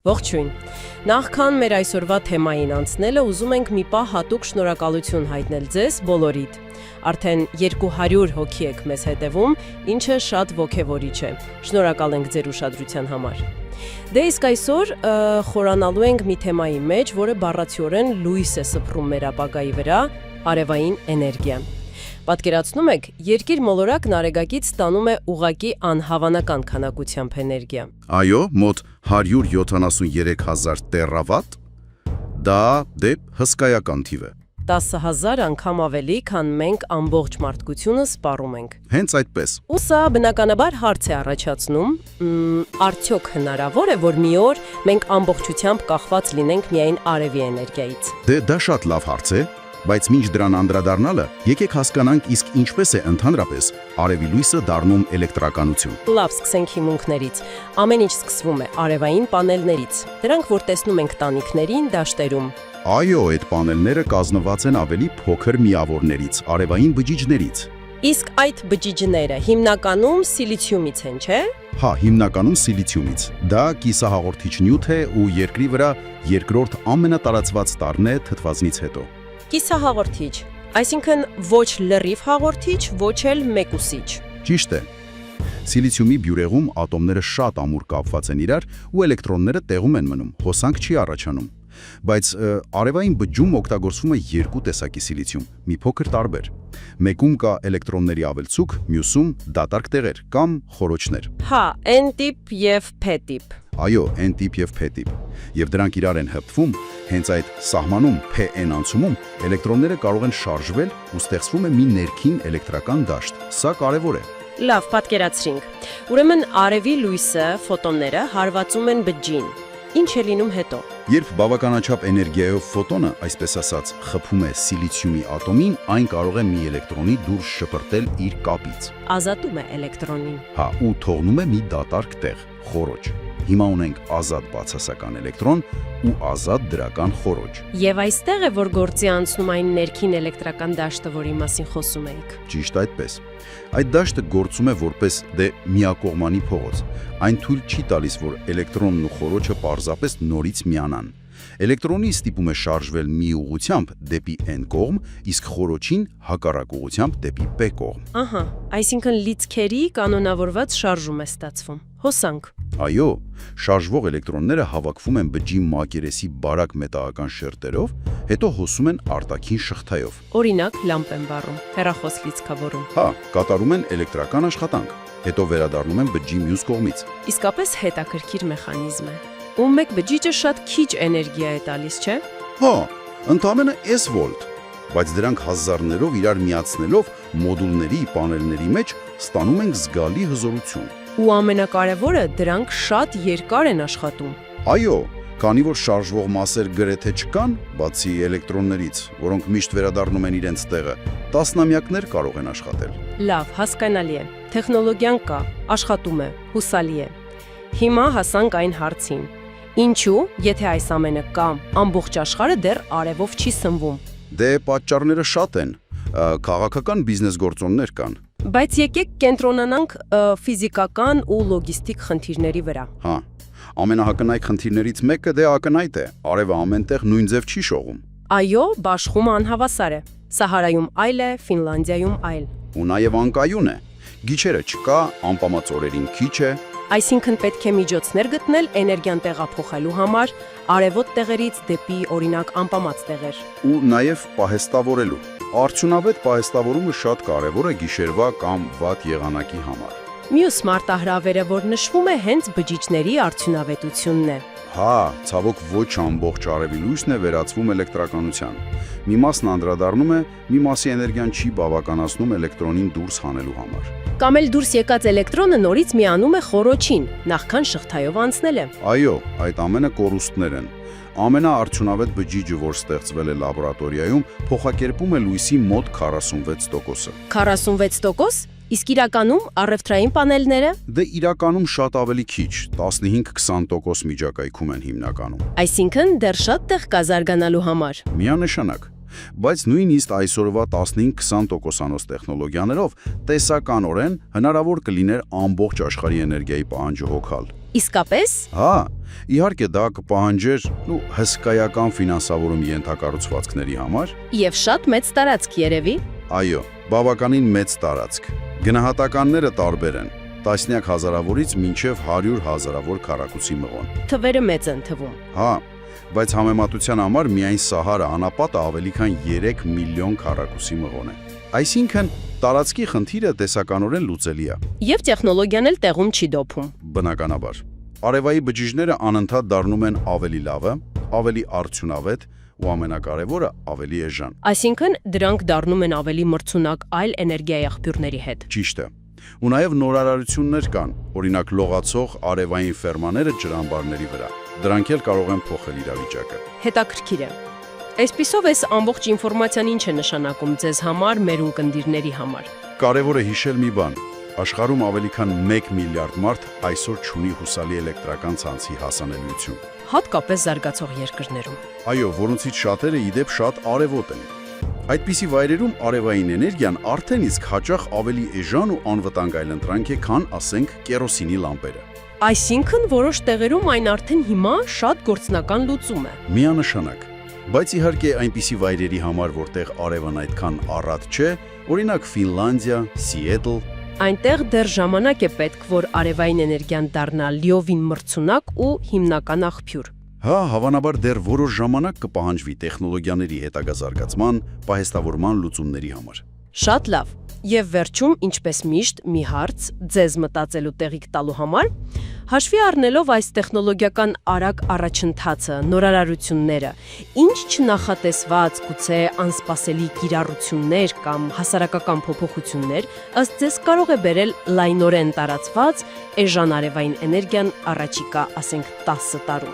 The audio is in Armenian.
Ողջույն։ Նախքան մեր այսօրվա թեմային անցնելը ուզում ենք մի պահ հատուկ շնորհակալություն հայտնել ձեզ բոլորիդ։ Արդեն 200 հոգի եք մեզ հետևում, ինչը շատ ոգևորիչ է։ Շնորհակալ ենք ձեր ուշադրության համար։ Դե իսկ այսօր խորանալու ենք մի թեմայի մեջ, որը բառացիորեն լույս է սփռում մեր ապագայի վրա՝ արևային էներգիա։ Պատկերացնում եք, երկիր մոլորակն արեգակից ստանում է ուղղակի անհավանական քանակությամբ էներգիա։ Այո, մոտ 173,000 տերավատ, դա դեպ հսկայական թիվ է։ 10,000 անգամ ավելի, քան մենք ամբողջ մարդկությունը սպառում ենք։ Հենց այդպես։ Ու սա բնականաբար հարց է առաջացնում, արդյոք հնարավոր է, որ մի օր մենք ամբողջությամբ կախված լինենք միայն արևի էներգիայից։ Դե դա շատ լավ հարց է, բայց մինչ դրան անդրադառնալը, եկեք հասկանանք իսկ ինչպես է ընդհանրապես արևի լույսը դառնում էլեկտրականություն։ Լավ, սկսենք հիմունքներից։ Ամեն ինչ սկսվում է արևային պանելներից։ Դրանք, որ տեսնում ենք տանիքներին, դաշտերում։ Այո, այդ պանելները կազմված են ավելի փոքր միավորներից, արևային բջիջներից։ Իսկ այդ բջիջները հիմնականում սիլիցիումից են, չէ՞։ Հա, հիմնականում սիլիցիումից։ Դա կիսահաղորդիչ նյութ է ու երկրի վրա երկրորդ ամենատարածված տարրն է թթվածնից հետո։ Կիսահաղորդիչ, այսինքն ոչ լրիվ հաղորդիչ, ոչ էլ մեկուսիչ։ Ճիշտ է։ Սիլիցիումի բյուրեղում ատոմները շատ ամուր կապված են իրար ու էլեկտրոնները տեղում են մնում, հոսանք չի առաջանում։ Բայց արևային բջջում օգտագործվում է երկու տեսակի սիլիցիում, մի փոքր տարբեր։ Մեկում կա էլեկտրոնների ավելցուկ, մյուսում դատարկ տեղեր կամ խորոչներ։ Հա, N-տիպ եւ P-տիպ։ Այո, N-տիպ եւ P-տիպ։ Եվ դրանք իրար են հպվում, հենց այդ սահմանում P-N անցումում էլեկտրոնները կարող են շարժվել ու ստեղծվում է մի ներքին էլեկտրական դաշտ։ Սա կարևոր է։ Լավ, պատկերացրինք։ Ուրեմն արևի լույսը, ֆոտոնները հարվածում են բջջին։ Ինչ է լինում հետո։ Երբ բավականաչափ էներգիայով ֆոտոնը, այսպես ասած, խփում է սիլիցիումի ատոմին, այն կարող է մի էլեկտրոնի դուրս շպրտել իր կապից։ Ազատում է էլեկտրոնին։ Հա, ու թողնում է մի դատարկ տեղ, խորոչ։ Հիմա ունենք ազատ բացասական էլեկտրոն ու ազատ դրական խորոչ։ Եվ այստեղ է, որ գործի անցնում այն ներքին էլեկտրական դաշտը, որի մասին խոսում էիք։ Ճիշտ այդպես։ Այդ դաշտը գործում է որպես միակողմանի փողոց։ Այն թույլ չի տալիս, որ էլեկտրոնն ու խորոչը պարզապես նորից միանան։ Էլեկտրոնի ստիպում է շարժվել մի ուղղությամբ դեպի N կողմ, իսկ խորոչին հակառակ ուղղությամբ դեպի P կողմ։ Ահա, այսինքն լիցքերի կանոնավորված շարժում է ստացվում։ Հոսանք։ Այո, շարժվող էլեկտրոնները հավաքվում են բջջի մակերեսի բարակ մետաղական շերտերով, հետո հոսում են արտաքին շղթայով։ Օրինակ, լամպ են վառում, հեռախոս լիցքավորում։ Հա, կատարում են էլեկտրական աշխատանք, հետո վերադառնում են բջջի մյուս կողմից։ Իսկապես հետաքրքիր մեխանիզմ է։ Ու մեկ բջիջը շատ քիչ էներգիա է տալիս, չէ՞։ Հա, ընդամենը S վոլտ, բայց դրանք հազարներով իրար միացնելով մոդուլների, պանելների մեջ ստանում ենք զգալի հզորություն։ Ու ամենակարևորը, դրանք շատ երկար են աշխատում։ Այո, քանի որ շարժվող մասեր գրեթե չկան, բացի էլեկտրոններից, որոնք միշտ վերադառնում են իրենց տեղը, տասնամյակներ կարող են աշխատել։ Լավ, հասկանալի է։ Տեխնոլոգիան կա, աշխատում է, հուսալի է։ Հիմա հասանք այն հարցին. ինչու, եթե այս ամենը կա, ամբողջ աշխարհը դեռ արևով չի սնվում։ Դե պատճառները շատ են, քաղաքական բիզնես գործոններ կան։ Բայց եկեք կենտրոնանանք ֆիզիկական ու լոգիստիկ խնդիրների վրա։ Հա, ամենահակնայ խնդիրներից մեկը դե ակնհայտ է, արևը ամենտեղ նույն ձև չի շողում։ Այո, բաշխումը անհավասար է։ Սահարայում այլ է, Ֆինլանդիայում այլ։ Ու նաև անկայուն է։ Գիչերը չկա, անպամած օրերին քիչ է։ Այսինքն պետք է միջոցներ գտնել էներգիան տեղափոխելու համար արևոտ տեղերից դեպի օրինակ անպամած տեղեր։ Ու նաև պահեստավորելու։ Արդյունավետ պահեստավորումը շատ կարևոր է գիշերվա կամ վատ եղանակի համար։ Մյուս մարտահրավերը, որ նշվում է, հենց բջիջների արդյունավետությունն է։ Հա, ցավոք ոչ ամբողջ արևի լույսն է վերածվում էլեկտրականության։ Մի մասն անդրադառնում է, մի մասի էներգիան չի բավականացնում էլեկտրոնին դուրս հանելու համար։ Կամ էլ դուրս եկած էլեկտրոնը նորից միանում է խորոչին, նախքան շղթայով անցնել է։ Այո, այդ ամենը կորուստներ են։ Ամենաարդյունավետ բջիջը, որ ստեղծվել է լաբորատորիայում, փոխակերպում է լույսի մոտ 46%-ը։ 46%? Իսկ իրականում առևտրային պանելները։ Դե իրականում շատ ավելի քիչ, 15-20% միջակայքում են հիմնականում։ Այսինքն դեռ շատ տեղ կա զարգանալու համար։ Միանշանակ։ Բայց նույնիսկ այսօրվա 15-20%-անոց տեխնոլոգիաներով տեսականորեն հնարավոր կլիներ ամբողջ աշխարհի էներգիայի պահանջը հոգալ։ Իսկապես, Հա, իհարկե դա կպահանջեր հսկայական ֆինանսավորում ենթակառուցվածքների համար։ եւ շատ մեծ տարածք երևի։ Այո, բավականին մեծ տարածք։ Գնահատականները տարբեր են՝ տասնյակ հազարավորից մինչև 100 հազարավոր քառակուսի մղոն։ Թվերը մեծ են թվում։ Հա, բայց համեմատության համար միայն Սահարա անապատը ավելի քան 3 միլիոն քառակուսի մղոն է։ Այսինքն տարածքի խնդիրը տեսականորեն լուծելի է։ Եվ տեխնոլոգիան էլ տեղում չի դոփում։ Բնականաբար, արևայի բջիջները անընդհատ դառնում են ավելի լավը, ավելի արդյունավետ ու ամենակարևորը ավելի էժան։ Այսինքն դրանք դառնում են ավելի մրցունակ այլ էներգիայի աղբյուրների հետ։ Ճիշտ է։ Ու նաև նորարարություններ կան, օրինակ լողացող արևային ֆերմաները ջրամբարների վրա։ Դրանք էլ կարող են փոխել իրավիճակը։ Հետաքրքիր է։ Այսպիսով այս ամբողջ ինֆորմացիան ինչ է նշանակում ձեզ համար, մեր ունկնդիրների համար։ Կարևոր է հիշել մի բան. աշխարհում ավելի քան 1 միլիարդ մարդ այսօր չունի հուսալի էլեկտրական ցանցի հասանելիություն։ Հատկապես զարգացող երկրներում։ Այո, որոնցից շատերը իդեպ շատ արևոտ են։ Այդպիսի վայրերում արևային էներգիան արդեն իսկ հաճախ ավելի էժան ու անվտանգ այլընտրանք է, քան, ասենք, կերոսինի լամպերը։ Այսինքն որոշ տեղերում այն արդեն հիմա շատ գործնական լուծում է։ Միանշանակ։ Բայց իհարկե այնպիսի վայրերի համար, որտեղ արևն այդքան առատ չէ, օրինակ Ֆինլանդիա, Սիեթլ, Այնտեղ դեռ ժամանակ է պետք, որ արևային էներգիան դառնա լիովին մրցունակ ու հիմնական աղբյուր։ Հա, հավանաբար դեռ որոշ ժամանակ կպահանջվի տեխնոլոգիաների հետագա զարգացման, պահեստավորման լուծումների համար։ Շատ լավ։ Եվ վերջում, ինչպես միշտ, մի հարց ձեզ մտածելու տեղիք տալու համար, հաշվի առնելով այս տեխնոլոգիական արագ առաջընթացը, նորարարությունները, ինչ չնախատեսված, գուցե անսպասելի կիրառություններ կամ հասարակական փոփոխություններ, ըստ ձեզ կարող է բերել լայնորեն տարածված էժան արևային էներգիան առաջիկա, ասենք 10 տարում։